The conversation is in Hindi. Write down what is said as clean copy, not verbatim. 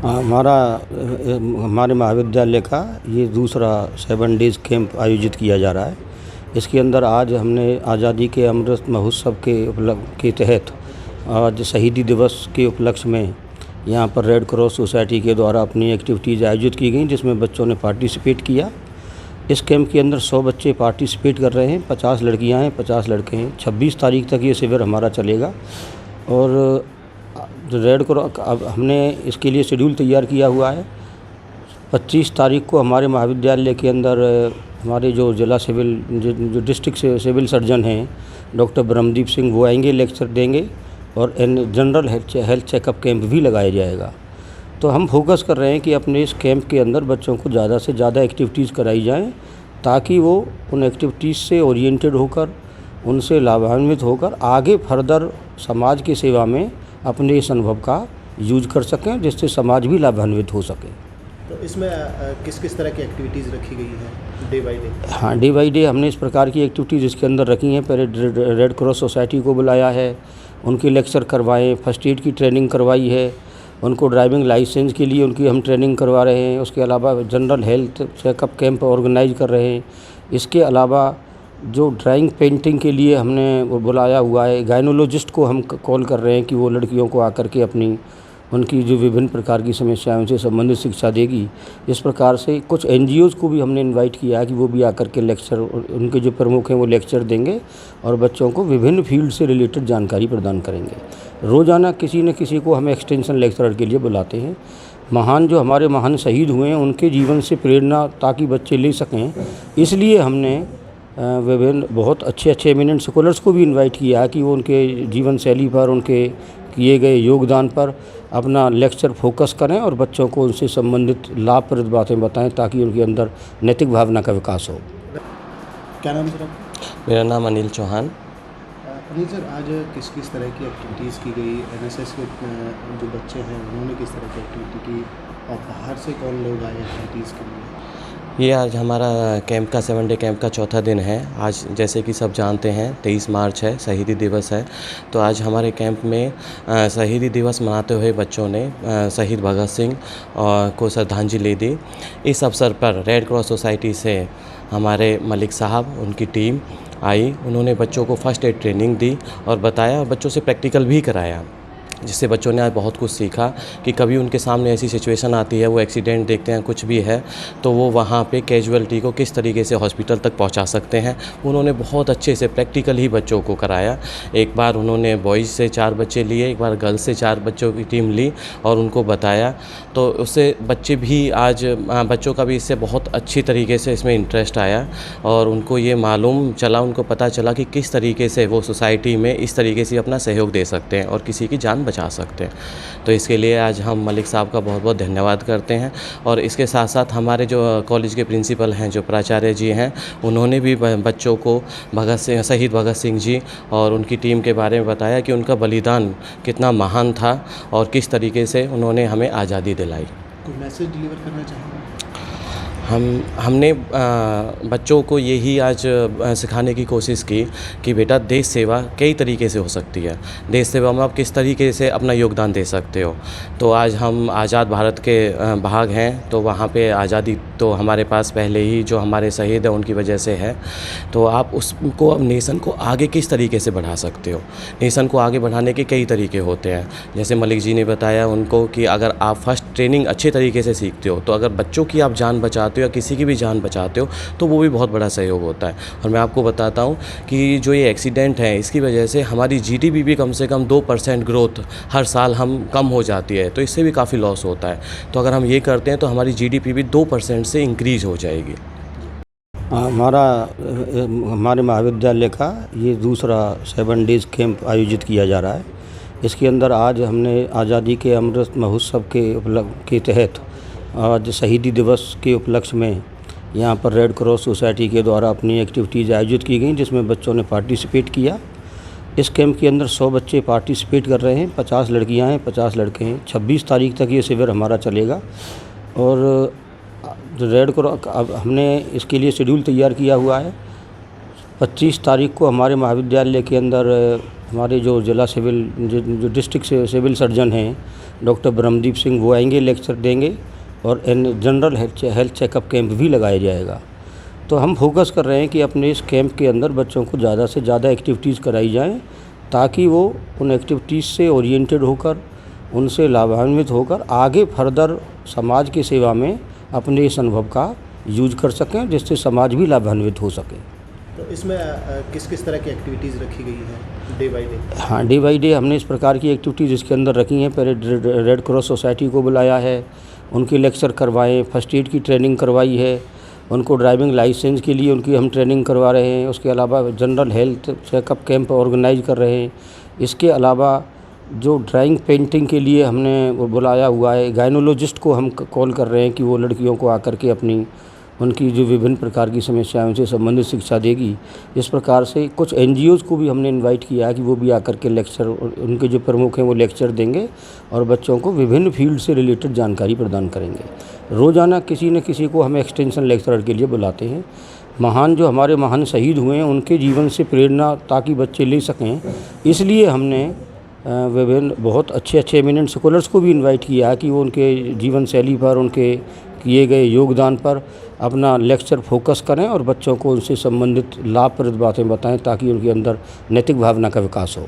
हमारे महाविद्यालय का ये दूसरा 7 डेज़ कैंप आयोजित किया जा रहा है। इसके अंदर आज हमने आज़ादी के अमृत महोत्सव के तहत आज शहीदी दिवस के उपलक्ष्य में यहाँ पर रेड क्रॉस सोसाइटी के द्वारा अपनी एक्टिविटीज़ आयोजित की गई, जिसमें बच्चों ने पार्टिसिपेट किया। इस कैंप के अंदर 100 बच्चे पार्टिसिपेट कर रहे हैं, 50 लड़कियाँ हैं, 50 लड़के हैं। 26 तारीख तक ये शिविर हमारा चलेगा और रेड क्रॉस अब हमने इसके लिए शेड्यूल तैयार किया हुआ है। 25 तारीख को हमारे महाविद्यालय के अंदर हमारे जो जो डिस्ट्रिक्ट सिविल सर्जन हैं डॉक्टर ब्रह्मदीप सिंह, वो आएंगे, लेक्चर देंगे और जनरल हेल्थ चेकअप कैंप भी लगाया जाएगा। तो हम फोकस कर रहे हैं कि अपने इस कैंप के अंदर बच्चों को ज़्यादा से ज़्यादा एक्टिविटीज़ कराई जाएं, ताकि वो उन एक्टिविटीज़ से ओरिएंटेड होकर, उनसे लाभान्वित होकर आगे फर्दर समाज की सेवा में अपने इस अनुभव का यूज कर सकें, जिससे समाज भी लाभान्वित हो सके। तो इसमें किस किस तरह की एक्टिविटीज़ रखी गई हैं डे बाई डे? हाँ, डे बाई डे हमने इस प्रकार की एक्टिविटीज़ इसके अंदर रखी हैं। पहले रेड क्रॉस सोसाइटी को बुलाया है, उनके लेक्चर करवाए, फर्स्ट एड की ट्रेनिंग करवाई है, उनको ड्राइविंग लाइसेंस के लिए उनकी हम ट्रेनिंग करवा रहे हैं। उसके अलावा general health checkup camp organise कर रहे हैं। इसके अलावा जो ड्राइंग पेंटिंग के लिए हमने वो बुलाया हुआ है, गायनोलॉजिस्ट को हम कॉल कर रहे हैं कि वो लड़कियों को आकर के उनकी जो विभिन्न प्रकार की समस्याएं उनसे संबंधित शिक्षा देगी। इस प्रकार से कुछ एनजीओज़ को भी हमने इनवाइट किया है कि वो भी आकर के लेक्चर, उनके जो प्रमुख हैं वो लेक्चर देंगे और बच्चों को विभिन्न फील्ड से रिलेटेड जानकारी प्रदान करेंगे। रोज़ाना किसी न किसी को हम एक्सटेंशन लेक्चरर के लिए बुलाते हैं। हमारे महान शहीद हुए हैं, उनके जीवन से प्रेरणा ताकि बच्चे ले सकें, इसलिए हमने विभिन्न बहुत अच्छे एमिनेंट स्कॉलर्स को भी इनवाइट किया है कि वो उनके जीवन शैली पर, उनके किए गए योगदान पर अपना लेक्चर फोकस करें और बच्चों को उनसे संबंधित लाभप्रद बातें बताएं, ताकि उनके अंदर नैतिक भावना का विकास हो। क्या नाम सर? मेरा नाम अनिल चौहान। अनिल सर, आज किस किस तरह की एक्टिविटीज़ की गई? एनएसएस के जो बच्चे हैं उन्होंने किस तरह की एक्टिविटी की और बाहर से कौन लोग आए एक्टिविटीज़ के लिए? ये आज हमारा कैंप का 7 डे कैंप का चौथा दिन है। आज जैसे कि सब जानते हैं 23 मार्च है, शहीदी दिवस है। तो आज हमारे कैंप में शहीदी दिवस मनाते हुए बच्चों ने शहीद भगत सिंह को श्रद्धांजलि दी। इस अवसर पर रेड क्रॉस सोसाइटी से हमारे मलिक साहब, उनकी टीम आई। उन्होंने बच्चों को फर्स्ट एड ट्रेनिंग दी और बताया, और बच्चों से प्रैक्टिकल भी कराया, जिससे बच्चों ने आज बहुत कुछ सीखा कि कभी उनके सामने ऐसी सिचुएशन आती है, वो एक्सीडेंट देखते हैं, कुछ भी है, तो वो वहाँ पे कैजुअलिटी को किस तरीके से हॉस्पिटल तक पहुँचा सकते हैं। उन्होंने बहुत अच्छे से प्रैक्टिकल ही बच्चों को कराया। एक बार उन्होंने बॉयज़ से 4 बच्चे लिए, एक बार गर्ल्स से 4 बच्चों की टीम ली और उनको बताया। तो उससे बच्चों का भी इससे बहुत अच्छी तरीके से इसमें इंटरेस्ट आया और उनको ये मालूम चला, उनको पता चला कि किस तरीके से वो सोसाइटी में इस तरीके से अपना सहयोग दे सकते हैं और किसी की जान बचा सकते हैं। तो इसके लिए आज हम मलिक साहब का बहुत बहुत धन्यवाद करते हैं। और इसके साथ साथ हमारे जो कॉलेज के प्रिंसिपल हैं, जो प्राचार्य जी हैं, उन्होंने भी बच्चों को शहीद भगत सिंह जी और उनकी टीम के बारे में बताया कि उनका बलिदान कितना महान था और किस तरीके से उन्होंने हमें आज़ादी दिलाई। कोई मैसेज डिलीवर करना चाहेंगे? हमने बच्चों को यही आज सिखाने की कोशिश की कि बेटा, देश सेवा कई तरीके से हो सकती है। देश सेवा में आप किस तरीके से अपना योगदान दे सकते हो। तो आज हम आज़ाद भारत के भाग हैं, तो वहाँ पे आज़ादी तो हमारे पास पहले ही जो हमारे शहीद हैं उनकी वजह से है। तो आप उसको, अब नेशन को आगे किस तरीके से बढ़ा सकते हो। नेशन को आगे बढ़ाने के कई तरीके होते हैं। जैसे मलिक जी ने बताया उनको कि अगर आप फर्स्ट ट्रेनिंग अच्छे तरीके से सीखते हो, तो अगर बच्चों की आप जान बचाते हो या किसी की भी जान बचाते हो, तो वो भी बहुत बड़ा सहयोग होता है। और मैं आपको बताता हूँ कि जो ये एक्सीडेंट है, इसकी वजह से हमारी जीडीपी भी कम से कम 2% ग्रोथ हर साल हम कम हो जाती है, तो इससे भी काफ़ी लॉस होता है। तो अगर हम ये करते हैं तो हमारी जीडीपी भी 2% से इंक्रीज़ हो जाएगी। हमारे महाविद्यालय का ये दूसरा 7 डेज़ कैंप आयोजित किया जा रहा है। इसके अंदर आज हमने आज़ादी के अमृत महोत्सव के तहत आज शहीदी दिवस के उपलक्ष्य में यहाँ पर रेड क्रॉस सोसाइटी के द्वारा अपनी एक्टिविटीज़ आयोजित की गई, जिसमें बच्चों ने पार्टिसिपेट किया। इस कैंप के अंदर 100 बच्चे पार्टिसिपेट कर रहे हैं, 50 लड़कियाँ हैं, 50 लड़के हैं। 26 तारीख तक ये शिविर हमारा चलेगा और रेड क्रॉस अब हमने इसके लिए शेड्यूल तैयार किया हुआ है। 25 तारीख को हमारे महाविद्यालय के अंदर हमारे जो जिला सिविल जो डिस्ट्रिक्ट से सिविल सर्जन हैं डॉक्टर ब्रह्मदीप सिंह, वो आएंगे, लेक्चर देंगे और जनरल हेल्थ चेकअप कैंप भी लगाया जाएगा। तो हम फोकस कर रहे हैं कि अपने इस कैंप के अंदर बच्चों को ज़्यादा से ज़्यादा एक्टिविटीज़ कराई जाएँ, ताकि वो उन एक्टिविटीज़ से ओरिएंटेड होकर, उनसे लाभान्वित होकर आगे फर्दर समाज की सेवा में अपने इस अनुभव का यूज कर सकें, जिससे समाज भी लाभान्वित हो सके। तो इसमें किस किस तरह की एक्टिविटीज़ रखी गई हैं डे बाई डे? हाँ, डे बाई डे हमने इस प्रकार की एक्टिविटीज़ इसके अंदर रखी हैं। पहले रेड क्रॉस सोसाइटी को बुलाया है, उनके लेक्चर करवाए, फर्स्ट एड की ट्रेनिंग करवाई है, उनको ड्राइविंग लाइसेंस के लिए उनकी हम ट्रेनिंग करवा रहे हैं। उसके अलावा general health checkup camp organise कर रहे हैं। इसके अलावा जो ड्राइंग पेंटिंग के लिए हमने वो बुलाया हुआ है, गायनोलॉजिस्ट को हम कॉल कर रहे हैं कि वो लड़कियों को आकर के अपनी उनकी जो विभिन्न प्रकार की समस्याएं उनसे संबंधित शिक्षा देगी। इस प्रकार से कुछ एनजीओज़ को भी हमने इनवाइट किया है कि वो भी आकर के लेक्चर, उनके जो प्रमुख हैं वो लेक्चर देंगे और बच्चों को विभिन्न फील्ड से रिलेटेड जानकारी प्रदान करेंगे। रोज़ाना किसी न किसी को हम एक्सटेंशन लेक्चरर के लिए बुलाते हैं। जो हमारे महान शहीद हुए हैं उनके जीवन से प्रेरणा ताकि बच्चे ले सकें, इसलिए हमने विभिन्न बहुत अच्छे एमिनेंट स्कॉलर्स को भी इनवाइट किया है कि वो उनके जीवन शैली पर, उनके किए गए योगदान पर अपना लेक्चर फोकस करें और बच्चों को उनसे संबंधित लाभप्रद बातें बताएं, ताकि उनके अंदर नैतिक भावना का विकास हो।